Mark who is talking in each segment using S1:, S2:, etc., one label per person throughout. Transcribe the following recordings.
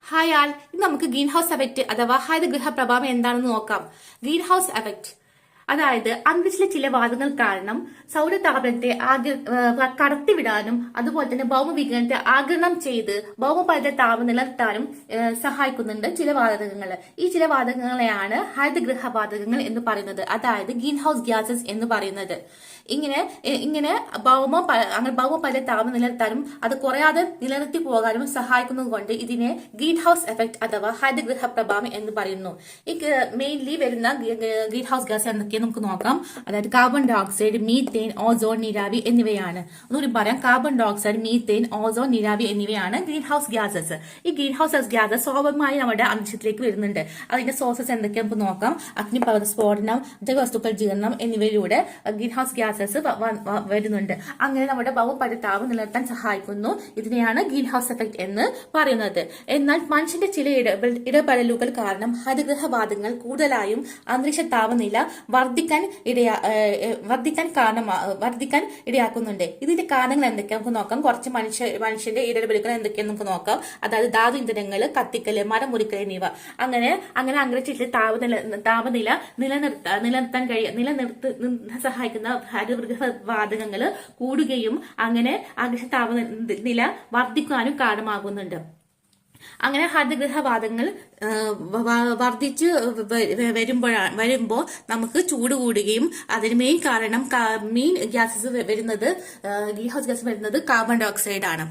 S1: Hi ആൾ, ഇന്ന് നമുക്ക് green house effect അഥവാ ഹരിതഗൃഹ പ്രഭാവം എന്താണെന്ന് നോക്കാം. ഗ്രീൻ ഹൗസ് എഫക്റ്റ് അതായത് അന്തരീക്ഷത്തിലെ ചില വാതകങ്ങൾ കാരണം സൗരതാപനത്തെ കടത്തിവിടാനും അതുപോലെ തന്നെ ഭൗമവികിരണത്തെ ആഗിരണം ചെയ്ത് ഭൗമപരത്തെ താപം നിലനിർത്താനും സഹായിക്കുന്നുണ്ട് ചില വാതകങ്ങൾ. ഈ ചില വാതകങ്ങളെയാണ് ഹരിതഗൃഹ വാതകങ്ങൾ എന്ന് പറയുന്നത്, അതായത് ഗ്രീൻ ഹൗസ് ഗ്യാസസ് എന്ന് പറയുന്നത്. ഇങ്ങനെ ഭൗമപരത്തെ താപം നിലനിർത്താനും അത് കുറയാതെ നിലനിർത്തി പോകാനും സഹായിക്കുന്നത് കൊണ്ട് ഇതിനെ ഗ്രീൻ ഹൗസ് എഫക്ട് അഥവാ ഹരിതഗൃഹ പ്രഭാവം എന്ന് പറയുന്നു. ഈ മെയിൻലി വരുന്ന ഗ്രീൻ ഹൗസ് ഗ്യാസ് എന്തൊക്കെ നമുക്ക് നോക്കാം. അതായത് carbon dioxide, methane, ozone, നീരാവി എന്നിവയാണ്. ഒന്നുകൂടി പറയാം, carbon dioxide, methane, ozone, നീരാവി എന്നിവയാണ് ഗ്രീൻ ഹൗസ് ഗ്യാസസ്. ഈ ഗ്രീൻ ഹൗസ് ഗ്യാസസ് സ്വാഭാവികമായി നമ്മുടെ അന്തരീക്ഷത്തിലേക്ക് വരുന്നുണ്ട്. അതിന്റെ സോഴ്സസ് എന്തൊക്കെ നമുക്ക് നോക്കാം. അഗ്നിപർവ്വത സ്ഫോടനം, ജൈവവസ്തുക്കൾ ജീർണം എന്നിവയിലൂടെ ഗ്രീൻ ഹൗസ് ഗ്യാസസ് വരുന്നുണ്ട്. അങ്ങനെ നമ്മുടെ ഭൗമപരത്തെ താപം നിലനിർത്താൻ സഹായിക്കുന്നു. ഇതിനെയാണ് ഗ്രീൻ ഹൗസ് എഫക്ട് എന്ന് പറയുന്നത്. എന്നാൽ മനുഷ്യന്റെ ചില ഇടപെടലുകൾ കാരണം ഹരിതഗൃഹ വാതകങ്ങൾ കൂടുതലായും അന്തരീക്ഷ താപനില വർദ്ധിക്കാൻ ഇടയാക്കുന്നുണ്ട്. ഇതിന്റെ കാരണങ്ങൾ എന്തൊക്കെയാണ് നമുക്ക് നോക്കാം. കുറച്ച് മനുഷ്യന്റെ ഇടപെടലുകൾ എന്തൊക്കെയാണ് നമുക്ക് നോക്കാം. അതായത് ധാതു ഇന്ധനങ്ങൾ കത്തിക്കല്, മരം മുറിക്കൽ എന്നിവ. അങ്ങനെ അന്തരീക്ഷത്തിൽ താപനില നിലനിർത്താൻ സഹായിക്കുന്ന ഹരിതഗൃഹ വാതകങ്ങൾ കൂടുകയും അങ്ങനെ അന്തരീക്ഷ താപനില വർദ്ധിക്കാനും കാരണമാകുന്നുണ്ട്. അങ്ങനെ ഹരിതഗൃഹ വാതകങ്ങൾ വർദ്ധിച്ച് വരുമ്പോൾ നമുക്ക് ചൂട് കൂടുകയും അതിന് മെയിൻ കാരണം ഗ്യാസസ് വരുന്നത് ഗ്രീൻ ഹൗസ് ഗ്യാസ് വരുന്നത് കാർബൺ ഡൈ ഓക്സൈഡ് ആണ്.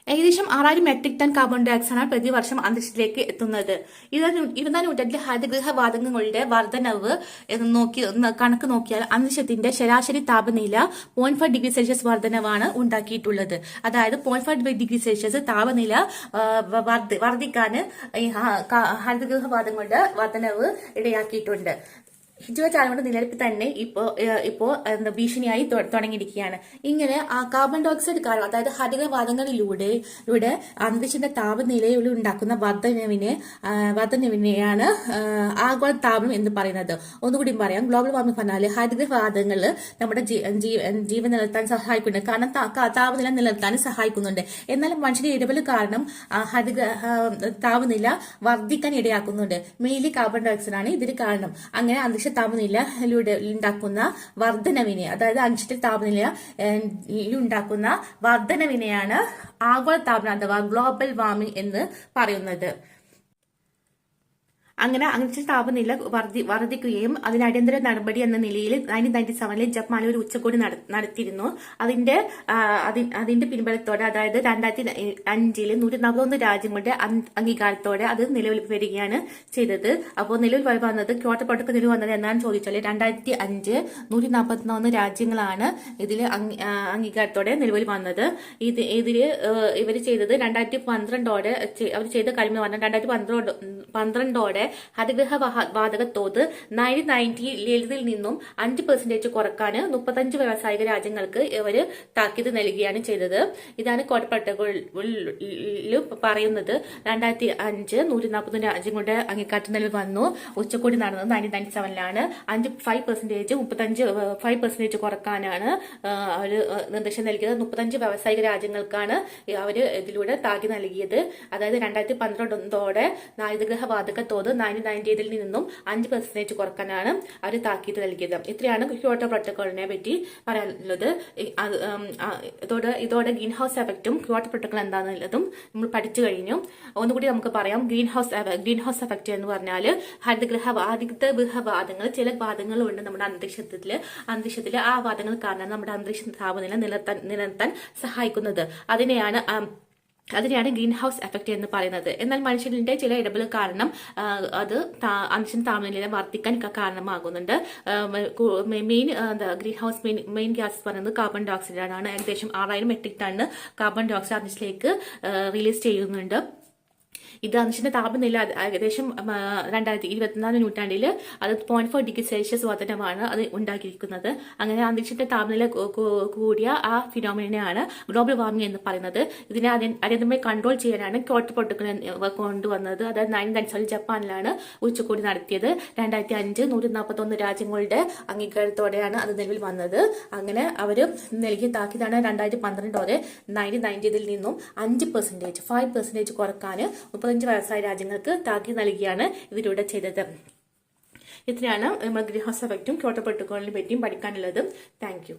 S1: ഏകദേശം 6000 മെട്രിക് ടൺ കാർബൺ ഡൈ ഓക്സൈഡാണ് പ്രതിവർഷം അന്തരീക്ഷത്തിലേക്ക് എത്തുന്നത്. 20ാം നൂറ്റാണ്ടിലെ ഹരിതഗൃഹ വാതകങ്ങളുടെ വർധനവ് കണക്ക് നോക്കിയാൽ അന്തരീക്ഷത്തിന്റെ ശരാശരി താപനില 0.5 ഡിഗ്രി സെൽഷ്യസ് വർധനവാണ് ഉണ്ടാക്കിയിട്ടുള്ളത്. അതായത് 0.5 ഡിഗ്രി സെൽഷ്യസ് താപനില വർദ്ധിക്കാൻ ഹരിതഗൃഹ വാതകങ്ങളുടെ വർധനവ് ഇടയാക്കിയിട്ടുണ്ട്. ഹിജുവചാലങ്ങളുടെ നിലനിൽപ്പ് തന്നെ ഇപ്പോ ഭീഷണിയായി തുടങ്ങിയിരിക്കുകയാണ്. ഇങ്ങനെ കാർബൺ ഡൈ ഓക്സൈഡ് കാരണം, അതായത് ഹരിതവാതകങ്ങളിലൂടെ അന്തരീക്ഷത്തിന്റെ താപനിലയിൽ ഉണ്ടാക്കുന്ന വർധനവിനെയാണ് ആഗോള താപനം എന്ന് പറയുന്നത്. ഒന്നുകൂടി പറയാം, ഗ്ലോബൽ വാർമിംഗ് പറഞ്ഞാൽ ഹരിതഗൃഹ വാതകങ്ങൾ നമ്മുടെ ജീവൻ നിലനിർത്താൻ സഹായിക്കുന്നുണ്ട്. കാരണം താപനില നിലനിർത്താൻ സഹായിക്കുന്നുണ്ട്. എന്നാലും മനുഷ്യന്റെ ഇടപെടൽ കാരണം താപനില വർദ്ധിക്കാൻ ഇടയാക്കുന്നുണ്ട്. മെയിൻലി കാർബൺ ഡൈ ഓക്സൈഡ് ആണ് ഇതിന് കാരണം. അങ്ങനെ താപനിലയിലൂടെ ഉണ്ടാക്കുന്ന വർധനവിനെ, അതായത് അന്തരീക്ഷ താപനില ഉണ്ടാക്കുന്ന വർധനവിനെയാണ് ആഗോള താപനം അഥവാ ഗ്ലോബൽ വാർമിംഗ് എന്ന് പറയുന്നത്. അങ്ങനെ അന്തരീക്ഷ താപനില വർദ്ധിക്കുകയും അതിന് അടിയന്തര നടപടി എന്ന നിലയിൽ 1997 ജപ്പാനിൽ ഒരു ഉച്ചകോടി നടത്തിയിരുന്നു. അതിന്റെ പിൻബലത്തോടെ, അതായത് 2005 141 രാജ്യങ്ങളുടെ അംഗീകാരത്തോടെ അത് നിലവിൽ വരികയാണ് ചെയ്തത്. അപ്പോൾ നിലവിൽ വന്നത് ക്യോട്ടോ പ്രോട്ടോക്കോൾ നിലവിൽ വന്നത് എന്നാണ് ചോദിച്ചാൽ 2005 141 രാജ്യങ്ങളാണ് ഇതിൽ അംഗീകാരത്തോടെ നിലവിൽ വന്നത്. ഇവർ ചെയ്തത് 2012ഓടെ അവർ ചെയ്ത കാര്യങ്ങൾ പറഞ്ഞാൽ 2012ഓടെ ഹരിതഗൃഹ വാതക തോത് 1990 നിന്നും 5% കുറക്കാൻ 35 വ്യാവസായിക രാജ്യങ്ങൾക്ക് ഇവർ താക്കീത് നൽകുകയാണ് ചെയ്തത്. ഇതാണ് ക്യോട്ടോ പ്രോട്ടോക്കോളിൽ പറയുന്നത്. 2005 141 രാജ്യങ്ങളുടെ അംഗീകാരത്തിൽ നിലവിൽ വന്നു. ഉച്ചകോടി നടന്നത് 1997ലാണ്. 5% കുറക്കാനാണ് അവർ നിർദ്ദേശം നൽകിയത്. 35 വ്യാവസായിക രാജ്യങ്ങൾക്കാണ് അവർ ഇതിലൂടെ താക്കീത് നൽകിയത്. അതായത് 2012ഓടെ ഹരിതഗൃഹ വാതക തോത് 1990 നിന്നും 5% കുറക്കാനാണ് അവർ താക്കീത് നൽകിയത്. ഇത്രയാണ് ക്യോട്ടോ പ്രോട്ടോക്കോളിനെ പറ്റി പറയാനുള്ളത്. ഇതോടെ ഗ്രീൻ ഹൗസ് എഫക്റ്റും ക്യോട്ടോ പ്രോട്ടോക്കോൾ എന്താണെന്നുള്ളതും നമ്മൾ പഠിച്ചു കഴിഞ്ഞു. ഒന്നുകൂടി നമുക്ക് പറയാം. ഗ്രീൻ ഹൗസ് എഫക്റ്റ് എന്ന് പറഞ്ഞാൽ ഹരിതഗൃഹ വാതകങ്ങൾ, ചില വാതകങ്ങളുണ്ട് നമ്മുടെ അന്തരീക്ഷത്തില് ആ വാതകങ്ങൾ കാരണം നമ്മുടെ അന്തരീക്ഷ താപനില നിലനിർത്താൻ സഹായിക്കുന്നത്. അതിനെയാണ് ഗ്രീൻ ഹൗസ് എഫക്റ്റ് എന്ന് പറയുന്നത്. എന്നാൽ മനുഷ്യന്റെ ചില ഇടപെടൽ കാരണം അത് അന്തരീക്ഷ താപനില വർദ്ധിക്കാൻ കാരണമാകുന്നുണ്ട്. ഗ്രീൻ ഹൗസ് മെയിൻ ഗ്യാസ് പറയുന്നത് കാർബൺ ഡൈ ഓക്സൈഡ് ആണ്. ഏകദേശം 6000 metric ton carbon dioxide അന്തരീക്ഷത്തിലേക്ക് റിലീസ് ചെയ്യുന്നുണ്ട്. ഇത് അന്തരീക്ഷ താപനില ഏകദേശം 2024 നൂറ്റാണ്ടിൽ അത് 0.4 ഡിഗ്രി സെൽഷ്യസ് വർധനമാണ് അത് ഉണ്ടാക്കിയിരിക്കുന്നത്. അങ്ങനെ അന്തരീക്ഷത്തിന്റെ താപനില കൂടിയ ആ ഫിനോമിനയാണ് ഗ്ലോബൽ വാർമിംഗ് എന്ന് പറയുന്നത്. ഇതിനെ അടിയന്തരമായി കൺട്രോൾ ചെയ്യാനാണ് ക്യോട്ടോ പ്രോട്ടോക്കോൾ കൊണ്ടുവന്നത്. അതായത് 1997 ജപ്പാനിലാണ് ഉച്ചകോടി നടത്തിയത്. 2005 141 രാജ്യങ്ങളുടെ അംഗീകാരത്തോടെയാണ് അത് നിലവിൽ വന്നത്. അങ്ങനെ അവർ നൽകിയ താക്കീതാണ് 2012ഓടെ 1990 നിന്നും 5% കുറക്കാൻ 35 വയസ്സായ രാജ്യങ്ങൾക്ക് താക്കീത് നൽകിയാണ് ഇതിലൂടെ ചെയ്തത്. ഇത്രയാണ് ഗ്രീൻ ഹൗസ് എഫക്റ്റും ക്യോട്ടോ പ്രോട്ടോക്കോളിനെ പറ്റിയും പഠിക്കാനുള്ളത്. Thank you.